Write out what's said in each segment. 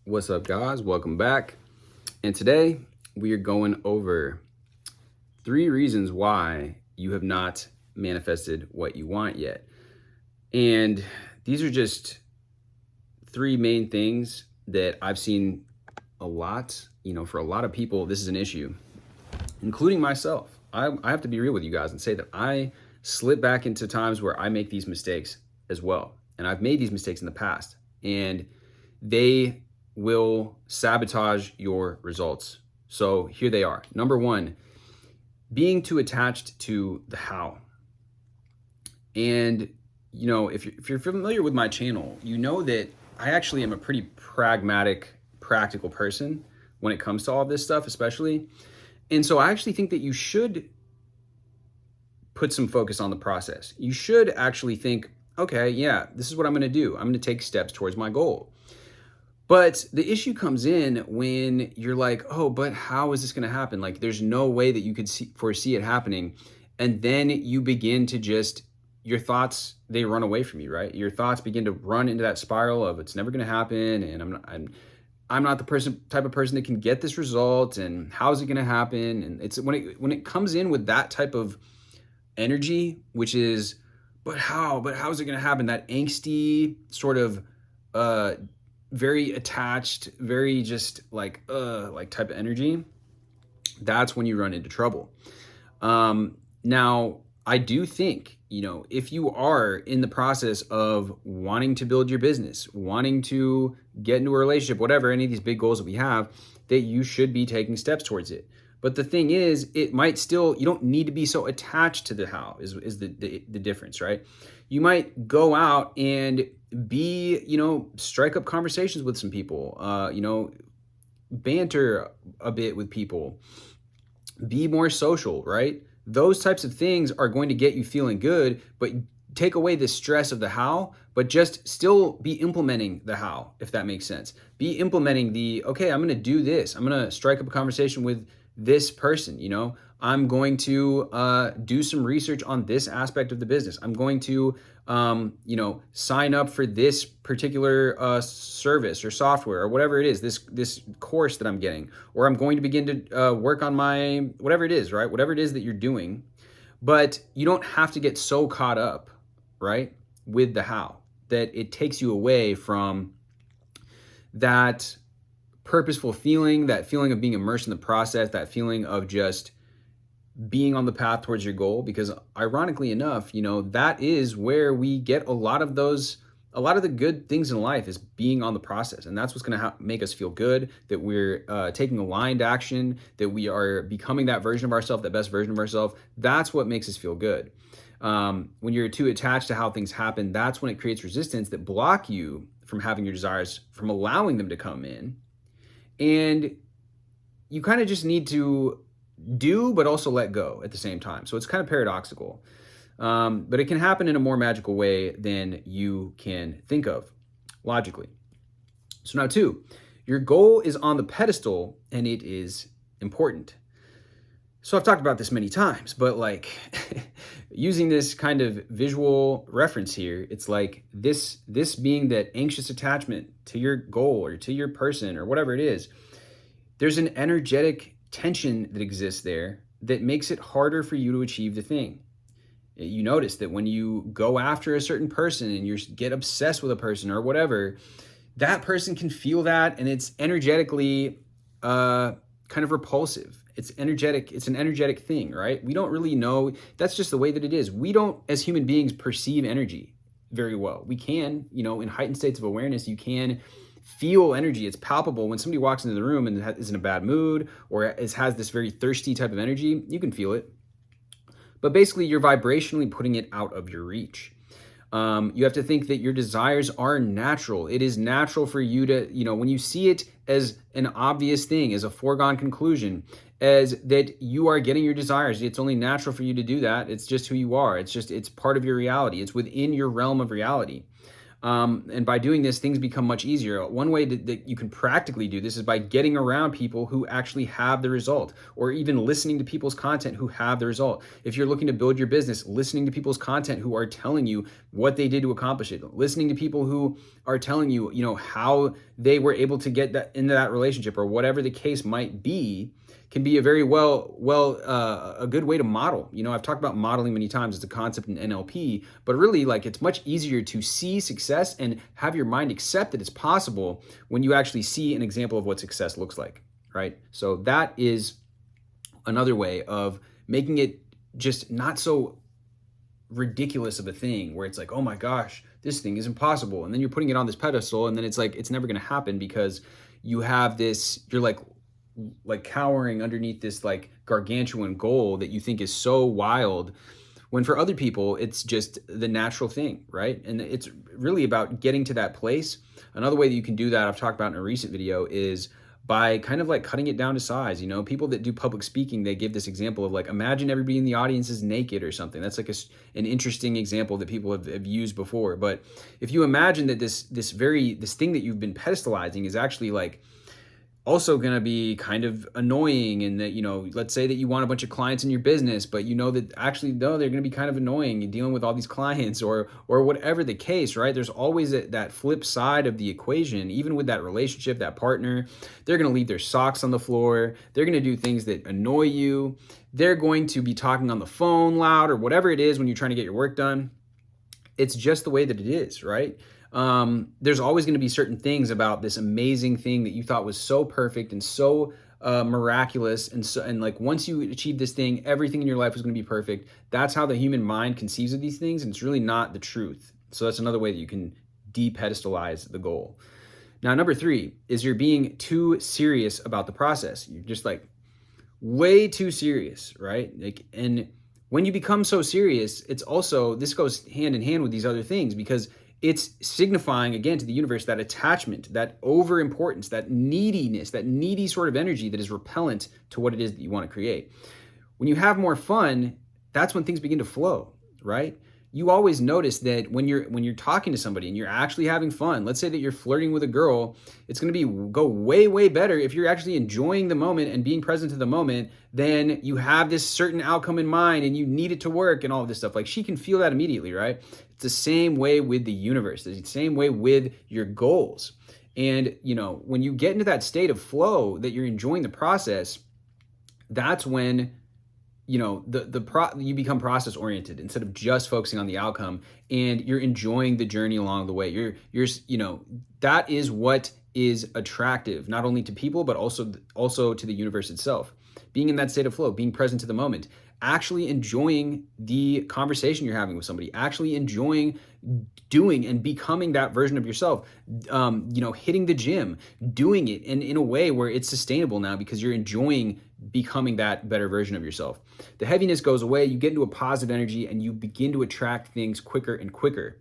What's up, guys? Welcome back. And today we are going over 3 reasons why you have not manifested what you want yet. And these are just 3 main things that I've seen a lot. For a lot of people, this is an issue, including myself. I have to be real with you guys and say that I slip back into times where I make these mistakes as well. And I've made these mistakes in the past. And they will sabotage your results. So here they are. Number 1, being too attached to the how. And if you're familiar with my channel, you know that I actually am a pretty pragmatic, practical person when it comes to all of this stuff, especially. And so I actually think that you should put some focus on the process. You should actually think, okay, yeah, this is what I'm going to do. I'm going to take steps towards my goal. But the issue comes in when you're like, oh, but how is this going to happen? Like, there's no way that you could foresee it happening. And then you begin to your thoughts, they run away from you, right? Your thoughts begin to run into that spiral of it's never going to happen. And I'm not the type of person that can get this result. And how is it going to happen? And it's when it comes in with that type of energy, which is, but how is it going to happen? That angsty sort of, very attached, very just like type of energy, that's when you run into trouble. Now, I do think, if you are in the process of wanting to build your business, wanting to get into a relationship, whatever, any of these big goals that we have, that you should be taking steps towards it. But the thing is, it might still, you don't need to be so attached to the how is the difference, right? You might go out and strike up conversations with some people, banter a bit with people, be more social, right? Those types of things are going to get you feeling good, but take away the stress of the how, but just still be implementing the how, if that makes sense. Be implementing okay, I'm going to do this. I'm going to strike up a conversation with this person, I'm going to do some research on this aspect of the business. I'm going to, sign up for this particular service or software or whatever it is, this course that I'm getting, or I'm going to begin to work on my, whatever it is, right? Whatever it is that you're doing, but you don't have to get so caught up, right, with the how that it takes you away from that purposeful feeling, that feeling of being immersed in the process, that feeling of just being on the path towards your goal. Because ironically enough, that is where we get a lot of the good things in life is being on the process. And that's what's going to make us feel good, that we're taking aligned action, that we are becoming that version of ourselves, that best version of ourselves. That's what makes us feel good. When you're too attached to how things happen, that's when it creates resistance that block you from having your desires, from allowing them to come in. And you kind of just need to do, but also let go at the same time. So it's kind of paradoxical. But it can happen in a more magical way than you can think of logically. So now 2, your goal is on the pedestal and it is important. So I've talked about this many times, but using this kind of visual reference here, it's like this being that anxious attachment to your goal or to your person or whatever it is, there's an energetic tension that exists there that makes it harder for you to achieve the thing. You notice that when you go after a certain person and you get obsessed with a person or whatever, that person can feel that, and it's energetically kind of repulsive. It's energetic. It's an energetic thing, right? We don't really know. That's just the way that it is. We don't, as human beings, perceive energy very well. We can, in heightened states of awareness, you can feel energy. It's palpable. When somebody walks into the room and is in a bad mood or has this very thirsty type of energy, you can feel it. But basically, you're vibrationally putting it out of your reach. You have to think that your desires are natural. It is natural for you to, when you see it as an obvious thing, as a foregone conclusion, as that you are getting your desires, it's only natural for you to do that. It's just who you are. It's part of your reality. It's within your realm of reality. And by doing this, things become much easier. One way that you can practically do this is by getting around people who actually have the result, or even listening to people's content who have the result. If you're looking to build your business, listening to people's content who are telling you what they did to accomplish it, listening to people who are telling you, how they were able to get that into that relationship, or whatever the case might be, can be a very a good way to model. I've talked about modeling many times. It's a concept in NLP, but really, like, it's much easier to see success and have your mind accept that it's possible when you actually see an example of what success looks like, right? So that is another way of making it just not so ridiculous of a thing where it's like, oh my gosh, this thing is impossible. And then you're putting it on this pedestal, and then it's like, it's never going to happen because you have this, you're like cowering underneath this like gargantuan goal that you think is so wild, when for other people it's just the natural thing, right? And it's really about getting to that place. Another way that you can do that, I've talked about in a recent video, is by kind of like cutting it down to size. People that do public speaking, they give this example of like, imagine everybody in the audience is naked or something. That's like an interesting example that people have used before. But if you imagine that this thing that you've been pedestalizing is actually like also going to be kind of annoying, and that, let's say that you want a bunch of clients in your business, but that actually, no, they're going to be kind of annoying. You're dealing with all these clients or whatever the case, right? There's always that flip side of the equation. Even with that relationship, that partner, they're going to leave their socks on the floor. They're going to do things that annoy you. They're going to be talking on the phone loud or whatever it is when you're trying to get your work done. It's just the way that it is, right? There's always going to be certain things about this amazing thing that you thought was so perfect and so miraculous, and like once you achieve this thing, everything in your life is going to be perfect. That's how the human mind conceives of these things, and it's really not the truth. So that's another way that you can de-pedestalize the goal. Now, number 3 is you're being too serious about the process. You're just like way too serious, right? And when you become so serious, it's also, this goes hand in hand with these other things, because it's signifying, again, to the universe, that attachment, that overimportance, that neediness, that needy sort of energy that is repellent to what it is that you want to create. When you have more fun, that's when things begin to flow, right? You always notice that when you're talking to somebody and you're actually having fun, let's say that you're flirting with a girl, it's going to go way, way better if you're actually enjoying the moment and being present to the moment. Then you have this certain outcome in mind and you need it to work and all of this stuff. Like, she can feel that immediately, right? It's the same way with the universe. It's the same way with your goals. And, when you get into that state of flow, that you're enjoying the process, that's when you become process oriented instead of just focusing on the outcome, and you're enjoying the journey along the way. You're that is what is attractive, not only to people, but also to the universe itself. Being in that state of flow, being present to the moment, actually enjoying the conversation you're having with somebody, actually enjoying doing and becoming that version of yourself, hitting the gym, doing it in a way where it's sustainable now because you're enjoying becoming that better version of yourself. The heaviness goes away, you get into a positive energy, and you begin to attract things quicker and quicker.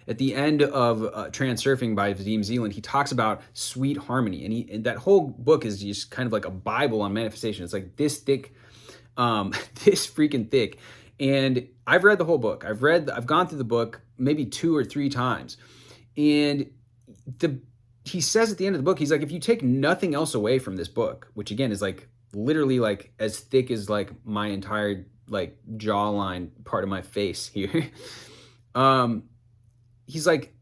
At the end of Transurfing by Vadim Zeland, he talks about sweet harmony, and that whole book is just kind of like a Bible on manifestation. It's like this thick, this freaking thick. And I've read the whole book. I've gone through the book maybe 2 or 3 times, and he says at the end of the book, he's like, if you take nothing else away from this book, which again is like literally like as thick as like my entire like jawline part of my face here. He's like,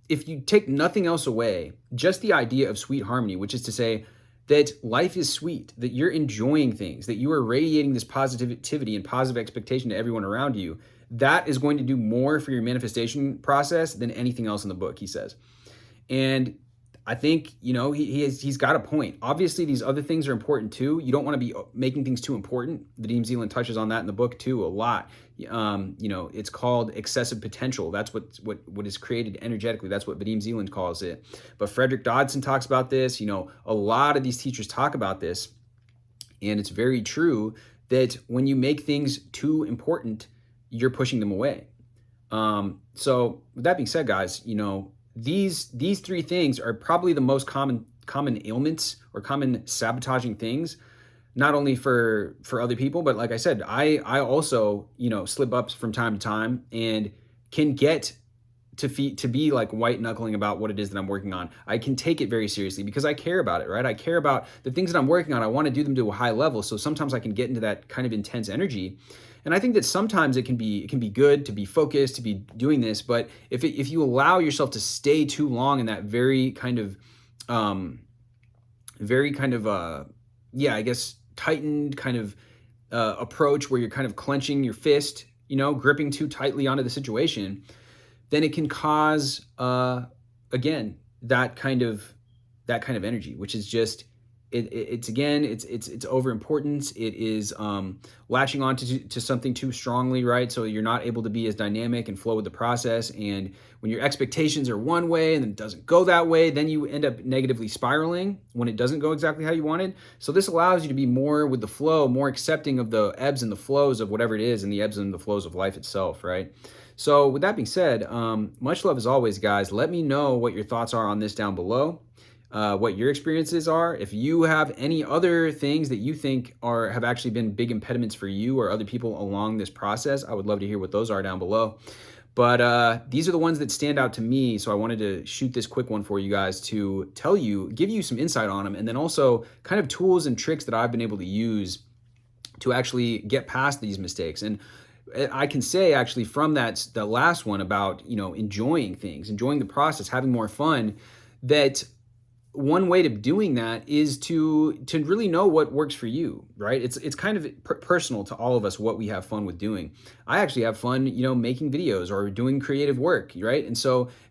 if you take nothing else away, just the idea of sweet harmony, which is to say that life is sweet, that you're enjoying things, that you are radiating this positivity and positive expectation to everyone around you, that is going to do more for your manifestation process than anything else in the book, he says. And I think, he's got a point. Obviously, these other things are important too. You don't want to be making things too important. Vadim Zeland touches on that in the book too a lot. It's called excessive potential. That's what is created energetically. That's what Vadim Zeland calls it. But Frederick Dodson talks about this. A lot of these teachers talk about this. And it's very true that when you make things too important, you're pushing them away. So with that being said, guys, these 3 things are probably the most common ailments or common sabotaging things, not only for other people, but like I said, I also, slip up from time to time and can get to be like white knuckling about what it is that I'm working on. I can take it very seriously because I care about it, right? I care about the things that I'm working on. I want to do them to a high level. So sometimes I can get into that kind of intense energy. And I think that sometimes it can be good to be focused, to be doing this, but if you allow yourself to stay too long in that very kind of yeah, I guess tightened kind of approach where you're kind of clenching your fist, gripping too tightly onto the situation, then it can cause again that kind of energy, which is just it's over importance. It is latching on to something too strongly, right? So you're not able to be as dynamic and flow with the process. And when your expectations are one way and then it doesn't go that way, then you end up negatively spiraling when it doesn't go exactly how you wanted. So this allows you to be more with the flow, more accepting of the ebbs and the flows of whatever it is and the ebbs and the flows of life itself, right? So with that being said, much love as always, guys. Let me know what your thoughts are on this down below. What your experiences are. If you have any other things that you think have actually been big impediments for you or other people along this process, I would love to hear what those are down below. But these are the ones that stand out to me, so I wanted to shoot this quick one for you guys to give you some insight on them, and then also kind of tools and tricks that I've been able to use to actually get past these mistakes. And I can say actually from the last one about enjoying things, enjoying the process, having more fun, that one way to doing that is to really know what works for you, right? It's kind of personal to all of us what we have fun with doing. I actually have fun, making videos or doing creative work, right?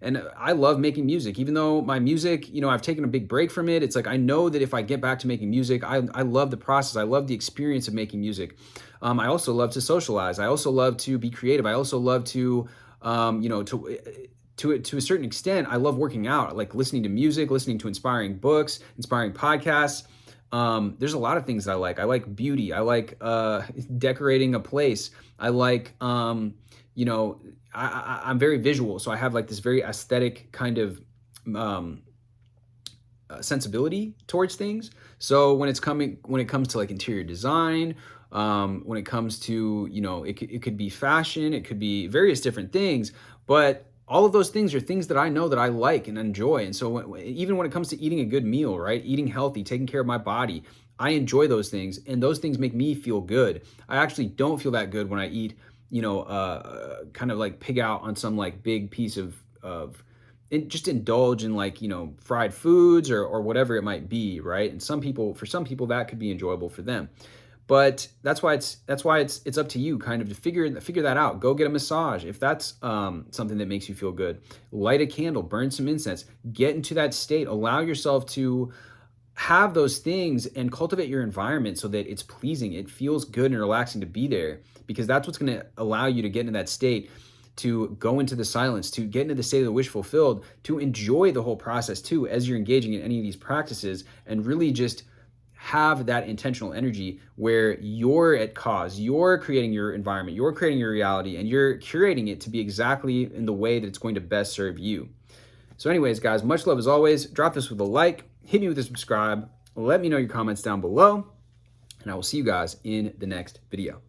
And I love making music, even though my music, I've taken a big break from it. It's like I know that if I get back to making music, I love the process. I love the experience of making music. I also love to socialize. I also love to be creative. I also love to to a certain extent, I love working out. I like listening to music, listening to inspiring books, inspiring podcasts. There's a lot of things that I like. I like beauty. I like decorating a place. I like, I'm very visual. So I have like this very aesthetic kind of sensibility towards things. So when it comes to like interior design, when it comes to, it could be fashion, it could be various different things, but all of those things are things that I know that I like and enjoy. And so even when it comes to eating a good meal, right? Eating healthy, taking care of my body, I enjoy those things, and those things make me feel good. I actually don't feel that good when I eat, kind of like pig out on some like big piece of just indulge in like, fried foods or whatever it might be, right? And for some people that could be enjoyable for them. But that's why it's up to you kind of to figure that out. Go get a massage if that's something that makes you feel good. Light a candle, burn some incense, get into that state. Allow yourself to have those things and cultivate your environment so that it's pleasing. It feels good and relaxing to be there, because that's what's going to allow you to get into that state, to go into the silence, to get into the state of the wish fulfilled, to enjoy the whole process too as you're engaging in any of these practices, and really just have that intentional energy where you're at cause, you're creating your environment, you're creating your reality, and you're curating it to be exactly in the way that it's going to best serve you. So anyways, guys, much love as always. Drop this with a like, hit me with a subscribe, let me know your comments down below, and I will see you guys in the next video.